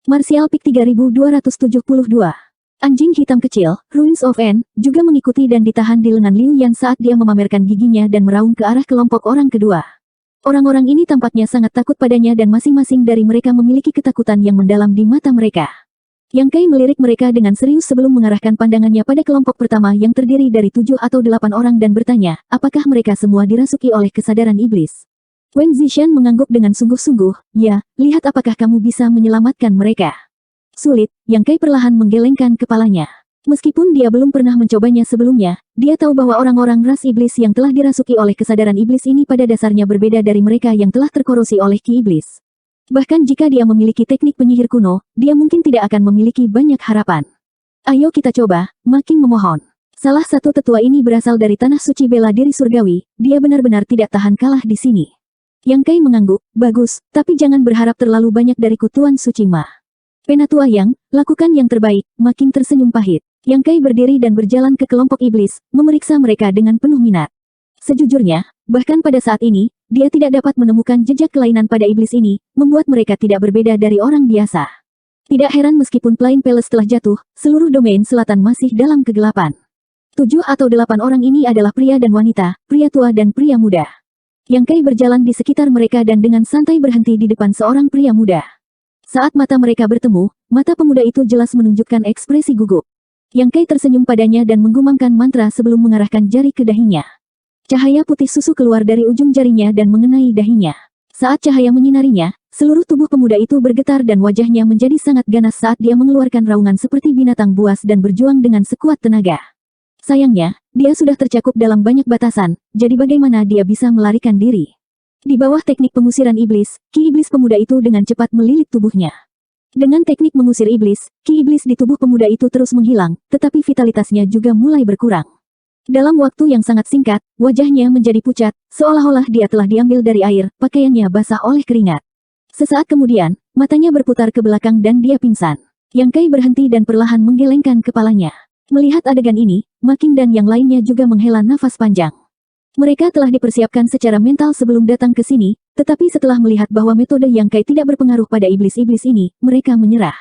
Martial Peak 3272. Anjing hitam kecil, Ruins of N, juga mengikuti dan ditahan di lengan Liu Yan saat dia memamerkan giginya dan meraung ke arah kelompok orang kedua. Orang-orang ini tampaknya sangat takut padanya dan masing-masing dari mereka memiliki ketakutan yang mendalam di mata mereka. Yang Kai melirik mereka dengan serius sebelum mengarahkan pandangannya pada kelompok pertama yang terdiri dari 7 atau 8 orang dan bertanya, apakah mereka semua dirasuki oleh kesadaran iblis? Wen Zishan mengangguk dengan sungguh-sungguh, ya, lihat apakah kamu bisa menyelamatkan mereka. Sulit, Yang Kai perlahan menggelengkan kepalanya. Meskipun dia belum pernah mencobanya sebelumnya, dia tahu bahwa orang-orang ras iblis yang telah dirasuki oleh kesadaran iblis ini pada dasarnya berbeda dari mereka yang telah terkorosi oleh ki iblis. Bahkan jika dia memiliki teknik penyihir kuno, dia mungkin tidak akan memiliki banyak harapan. Ayo kita coba, Making memohon. Salah satu tetua ini berasal dari tanah suci bela diri surgawi, dia benar-benar tidak tahan kalah di sini. Yang Kai mengangguk, bagus, tapi jangan berharap terlalu banyak dariku Tuan Suci Ma. Penatua Yang, lakukan yang terbaik, Making tersenyum pahit. Yang Kai berdiri dan berjalan ke kelompok iblis, memeriksa mereka dengan penuh minat. Sejujurnya, bahkan pada saat ini, dia tidak dapat menemukan jejak kelainan pada iblis ini, membuat mereka tidak berbeda dari orang biasa. Tidak heran meskipun Plain Palace telah jatuh, seluruh domain selatan masih dalam kegelapan. 7 atau 8 orang ini adalah pria dan wanita, pria tua dan pria muda. Yang Kai berjalan di sekitar mereka dan dengan santai berhenti di depan seorang pria muda. Saat mata mereka bertemu, mata pemuda itu jelas menunjukkan ekspresi gugup. Yang Kai tersenyum padanya dan menggumamkan mantra sebelum mengarahkan jari ke dahinya. Cahaya putih susu keluar dari ujung jarinya dan mengenai dahinya. Saat cahaya menyinarinya, seluruh tubuh pemuda itu bergetar dan wajahnya menjadi sangat ganas saat dia mengeluarkan raungan seperti binatang buas dan berjuang dengan sekuat tenaga. Sayangnya, dia sudah tercakup dalam banyak batasan, jadi bagaimana dia bisa melarikan diri? Di bawah teknik pengusiran iblis, ki iblis pemuda itu dengan cepat melilit tubuhnya. Dengan teknik mengusir iblis, ki iblis di tubuh pemuda itu terus menghilang, tetapi vitalitasnya juga mulai berkurang. Dalam waktu yang sangat singkat, wajahnya menjadi pucat, seolah-olah dia telah diambil dari air, pakaiannya basah oleh keringat. Sesaat kemudian, matanya berputar ke belakang dan dia pingsan. Yang Kai berhenti dan perlahan menggelengkan kepalanya. Melihat adegan ini, Making dan yang lainnya juga menghela nafas panjang. Mereka telah dipersiapkan secara mental sebelum datang ke sini, tetapi setelah melihat bahwa metode Yang Kai tidak berpengaruh pada iblis-iblis ini, mereka menyerah.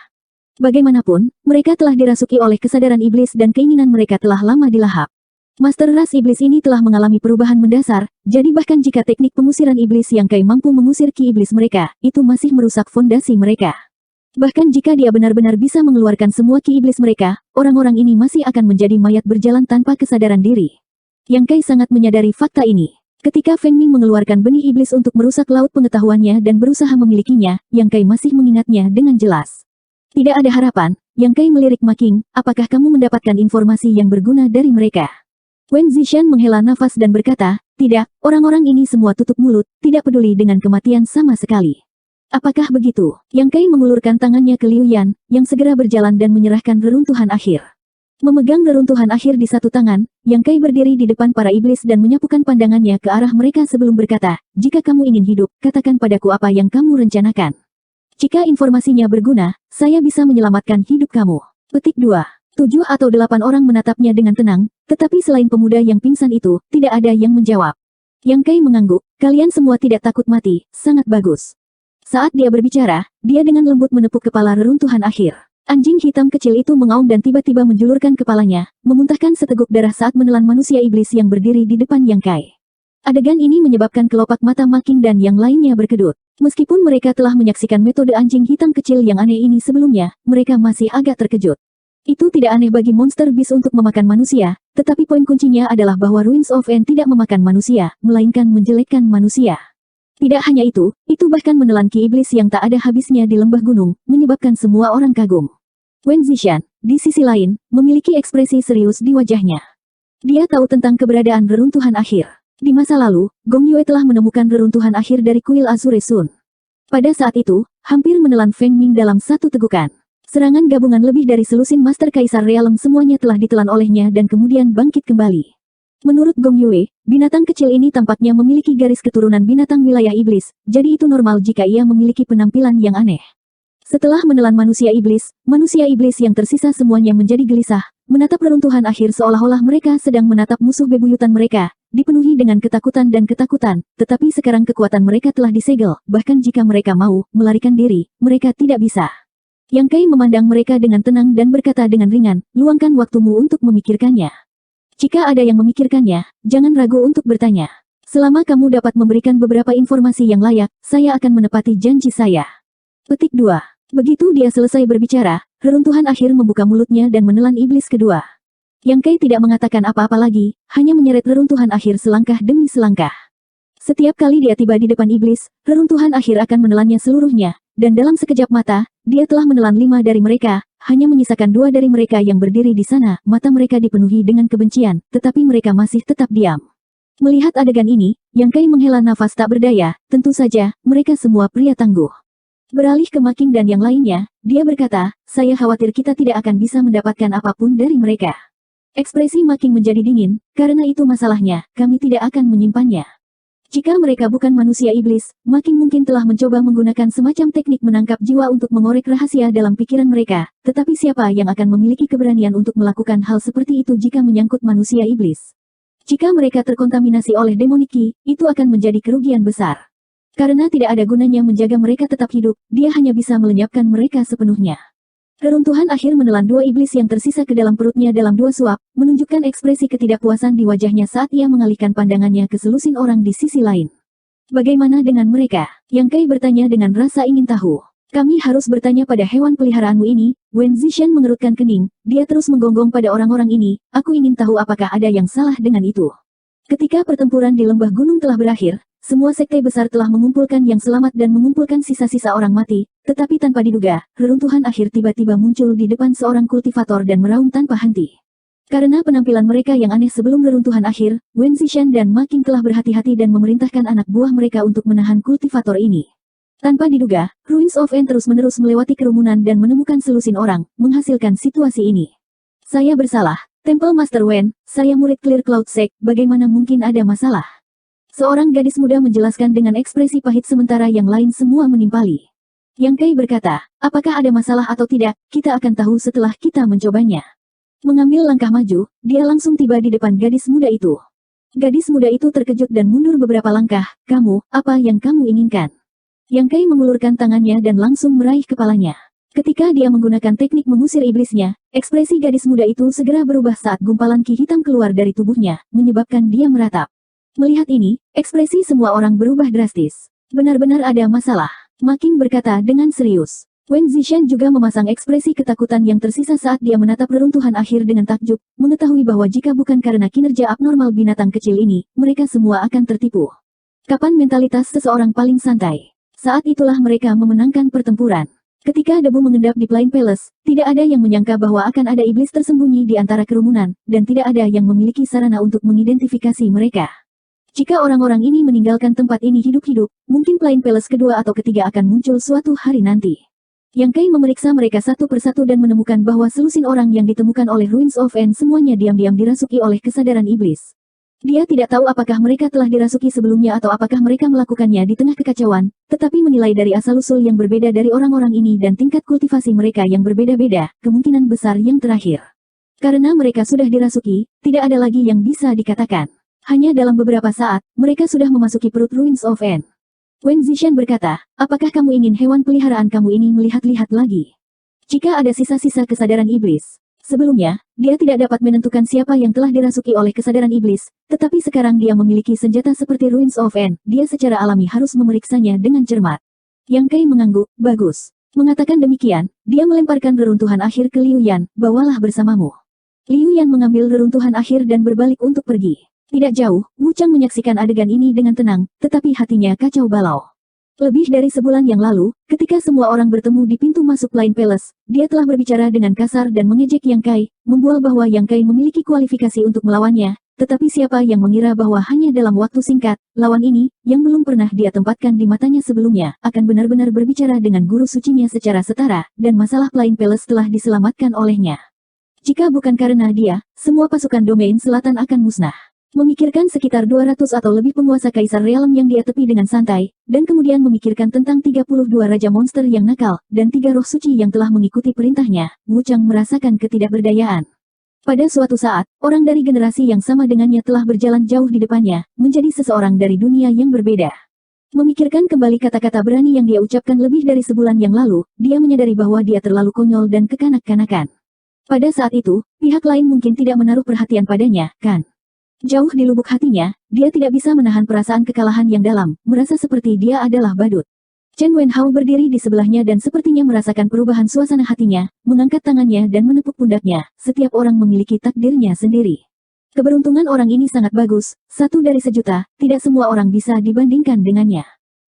Bagaimanapun, mereka telah dirasuki oleh kesadaran iblis dan keinginan mereka telah lama dilahap. Master ras iblis ini telah mengalami perubahan mendasar, jadi bahkan jika teknik pengusiran iblis Yang Kai mampu mengusir ki iblis mereka, itu masih merusak fondasi mereka. Bahkan jika dia benar-benar bisa mengeluarkan semua ki iblis mereka, orang-orang ini masih akan menjadi mayat berjalan tanpa kesadaran diri. Yang Kai sangat menyadari fakta ini. Ketika Feng Ming mengeluarkan benih iblis untuk merusak laut pengetahuannya dan berusaha memilikinya, Yang Kai masih mengingatnya dengan jelas. Tidak ada harapan, Yang Kai melirik Making, apakah kamu mendapatkan informasi yang berguna dari mereka? Wen Zishan menghela nafas dan berkata, tidak, orang-orang ini semua tutup mulut, tidak peduli dengan kematian sama sekali. Apakah begitu? Yang Kai mengulurkan tangannya ke Liu Yan, yang segera berjalan dan menyerahkan reruntuhan akhir. Memegang reruntuhan akhir di satu tangan, Yang Kai berdiri di depan para iblis dan menyapukan pandangannya ke arah mereka sebelum berkata, jika kamu ingin hidup, katakan padaku apa yang kamu rencanakan. Jika informasinya berguna, saya bisa menyelamatkan hidup kamu. Petik 2. 7 atau 8 orang menatapnya dengan tenang, tetapi selain pemuda yang pingsan itu, tidak ada yang menjawab. Yang Kai mengangguk, kalian semua tidak takut mati, sangat bagus. Saat dia berbicara, dia dengan lembut menepuk kepala reruntuhan akhir. Anjing hitam kecil itu mengaum dan tiba-tiba menjulurkan kepalanya, memuntahkan seteguk darah saat menelan manusia iblis yang berdiri di depan Yang Kai. Adegan ini menyebabkan kelopak mata Making dan yang lainnya berkedut. Meskipun mereka telah menyaksikan metode anjing hitam kecil yang aneh ini sebelumnya, mereka masih agak terkejut. Itu tidak aneh bagi monster beast untuk memakan manusia, tetapi poin kuncinya adalah bahwa Ruins of N tidak memakan manusia, melainkan menjelekkan manusia. Tidak hanya itu bahkan menelan ki iblis yang tak ada habisnya di lembah gunung, menyebabkan semua orang kagum. Wen Zishan, di sisi lain, memiliki ekspresi serius di wajahnya. Dia tahu tentang keberadaan reruntuhan akhir. Di masa lalu, Gong Yue telah menemukan reruntuhan akhir dari kuil Azure Sun. Pada saat itu, hampir menelan Feng Ming dalam satu tegukan. Serangan gabungan lebih dari selusin Master Kaisar Realm semuanya telah ditelan olehnya dan kemudian bangkit kembali. Menurut Gong Yue, binatang kecil ini tampaknya memiliki garis keturunan binatang wilayah iblis, jadi itu normal jika ia memiliki penampilan yang aneh. Setelah menelan manusia iblis yang tersisa semuanya menjadi gelisah, menatap reruntuhan akhir seolah-olah mereka sedang menatap musuh bebuyutan mereka, dipenuhi dengan ketakutan dan ketakutan, tetapi sekarang kekuatan mereka telah disegel, bahkan jika mereka mau melarikan diri, mereka tidak bisa. Yang Kai memandang mereka dengan tenang dan berkata dengan ringan, luangkan waktumu untuk memikirkannya. Jika ada yang memikirkannya, jangan ragu untuk bertanya. Selama kamu dapat memberikan beberapa informasi yang layak, saya akan menepati janji saya. Petik 2. Begitu dia selesai berbicara, reruntuhan akhir membuka mulutnya dan menelan iblis kedua. Yang Kai tidak mengatakan apa-apa lagi, hanya menyeret reruntuhan akhir selangkah demi selangkah. Setiap kali dia tiba di depan iblis, reruntuhan akhir akan menelannya seluruhnya, dan dalam sekejap mata, dia telah menelan 5 dari mereka, hanya menyisakan 2 dari mereka yang berdiri di sana, mata mereka dipenuhi dengan kebencian, tetapi mereka masih tetap diam. Melihat adegan ini, Yang Kai menghela nafas tak berdaya, tentu saja, mereka semua pria tangguh. Beralih ke Making dan yang lainnya, dia berkata, saya khawatir kita tidak akan bisa mendapatkan apapun dari mereka. Ekspresi Making menjadi dingin, karena itu masalahnya, kami tidak akan menyimpannya. Jika mereka bukan manusia iblis, Making mungkin telah mencoba menggunakan semacam teknik menangkap jiwa untuk mengorek rahasia dalam pikiran mereka, tetapi siapa yang akan memiliki keberanian untuk melakukan hal seperti itu jika menyangkut manusia iblis? Jika mereka terkontaminasi oleh demoniki, itu akan menjadi kerugian besar. Karena tidak ada gunanya menjaga mereka tetap hidup, dia hanya bisa melenyapkan mereka sepenuhnya. Reruntuhan akhir menelan 2 iblis yang tersisa ke dalam perutnya dalam 2 suap, menunjukkan ekspresi ketidakpuasan di wajahnya saat ia mengalihkan pandangannya ke selusin orang di sisi lain. Bagaimana dengan mereka? Yang Kai bertanya dengan rasa ingin tahu. Kami harus bertanya pada hewan peliharaanmu ini, Wen Zishan mengerutkan kening, dia terus menggonggong pada orang-orang ini, aku ingin tahu apakah ada yang salah dengan itu. Ketika pertempuran di lembah gunung telah berakhir, semua sekte besar telah mengumpulkan yang selamat dan mengumpulkan sisa-sisa orang mati, tetapi tanpa diduga, reruntuhan akhir tiba-tiba muncul di depan seorang kultivator dan meraung tanpa henti. Karena penampilan mereka yang aneh sebelum reruntuhan akhir, Wen Zishan dan Making telah berhati-hati dan memerintahkan anak buah mereka untuk menahan kultivator ini. Tanpa diduga, Ruins of End terus-menerus melewati kerumunan dan menemukan selusin orang, menghasilkan situasi ini. Saya bersalah, Temple Master Wen, saya murid Clear Cloud Sect, bagaimana mungkin ada masalah? Seorang gadis muda menjelaskan dengan ekspresi pahit sementara yang lain semua menimpali. Yang Kai berkata, apakah ada masalah atau tidak, kita akan tahu setelah kita mencobanya. Mengambil langkah maju, dia langsung tiba di depan gadis muda itu. Gadis muda itu terkejut dan mundur beberapa langkah, kamu, apa yang kamu inginkan? Yang Kai mengulurkan tangannya dan langsung meraih kepalanya. Ketika dia menggunakan teknik mengusir iblisnya, ekspresi gadis muda itu segera berubah saat gumpalan ki hitam keluar dari tubuhnya, menyebabkan dia meratap. Melihat ini, ekspresi semua orang berubah drastis. Benar-benar ada masalah. Making berkata dengan serius. Wen Zishan juga memasang ekspresi ketakutan yang tersisa saat dia menatap reruntuhan akhir dengan takjub, mengetahui bahwa jika bukan karena kinerja abnormal binatang kecil ini, mereka semua akan tertipu. Kapan mentalitas seseorang paling santai? Saat itulah mereka memenangkan pertempuran. Ketika debu mengendap di Plain Palace, tidak ada yang menyangka bahwa akan ada iblis tersembunyi di antara kerumunan, dan tidak ada yang memiliki sarana untuk mengidentifikasi mereka. Jika orang-orang ini meninggalkan tempat ini hidup-hidup, mungkin Plain Palace kedua atau ketiga akan muncul suatu hari nanti. Yang Kai memeriksa mereka satu persatu dan menemukan bahwa selusin orang yang ditemukan oleh Ruins of End semuanya diam-diam dirasuki oleh kesadaran iblis. Dia tidak tahu apakah mereka telah dirasuki sebelumnya atau apakah mereka melakukannya di tengah kekacauan, tetapi menilai dari asal-usul yang berbeda dari orang-orang ini dan tingkat kultivasi mereka yang berbeda-beda, kemungkinan besar yang terakhir. Karena mereka sudah dirasuki, tidak ada lagi yang bisa dikatakan. Hanya dalam beberapa saat, mereka sudah memasuki perut Ruins of End. Wen Zishan berkata, apakah kamu ingin hewan peliharaan kamu ini melihat-lihat lagi? Jika ada sisa-sisa kesadaran iblis. Sebelumnya, dia tidak dapat menentukan siapa yang telah dirasuki oleh kesadaran iblis, tetapi sekarang dia memiliki senjata seperti Ruins of End, dia secara alami harus memeriksanya dengan cermat. Yang Kai mengangguk, bagus. Mengatakan demikian, dia melemparkan reruntuhan akhir ke Liu Yan, bawalah bersamamu. Liu Yan mengambil reruntuhan akhir dan berbalik untuk pergi. Tidak jauh, Wu Chang menyaksikan adegan ini dengan tenang, tetapi hatinya kacau balau. Lebih dari sebulan yang lalu, ketika semua orang bertemu di pintu masuk Plain Palace, dia telah berbicara dengan kasar dan mengejek Yang Kai, membual bahwa Yang Kai memiliki kualifikasi untuk melawannya, tetapi siapa yang mengira bahwa hanya dalam waktu singkat, lawan ini, yang belum pernah dia tempatkan di matanya sebelumnya, akan benar-benar berbicara dengan guru sucinya secara setara, dan masalah Plain Palace telah diselamatkan olehnya. Jika bukan karena dia, semua pasukan domain selatan akan musnah. Memikirkan sekitar 200 atau lebih penguasa Kaisar Realm yang dia tepi dengan santai, dan kemudian memikirkan tentang 32 Raja Monster yang nakal, dan 3 roh suci yang telah mengikuti perintahnya, Wu Chang merasakan ketidakberdayaan. Pada suatu saat, orang dari generasi yang sama dengannya telah berjalan jauh di depannya, menjadi seseorang dari dunia yang berbeda. Memikirkan kembali kata-kata berani yang dia ucapkan lebih dari sebulan yang lalu, dia menyadari bahwa dia terlalu konyol dan kekanak-kanakan. Pada saat itu, pihak lain mungkin tidak menaruh perhatian padanya, kan? Jauh di lubuk hatinya, dia tidak bisa menahan perasaan kekalahan yang dalam, merasa seperti dia adalah badut. Chen Wenhao berdiri di sebelahnya dan sepertinya merasakan perubahan suasana hatinya, mengangkat tangannya dan menepuk pundaknya. Setiap orang memiliki takdirnya sendiri. Keberuntungan orang ini sangat bagus, 1 dari sejuta, tidak semua orang bisa dibandingkan dengannya.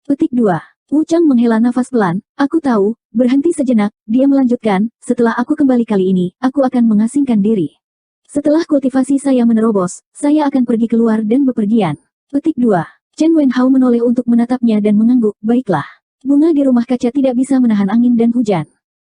Petik 2. Wu Chang menghela nafas pelan, aku tahu, berhenti sejenak, dia melanjutkan, setelah aku kembali kali ini, aku akan mengasingkan diri. Setelah kultivasi saya menerobos, saya akan pergi keluar dan bepergian. Petik 2. Chen Wenhao menoleh untuk menatapnya dan mengangguk, baiklah. Bunga di rumah kaca tidak bisa menahan angin dan hujan.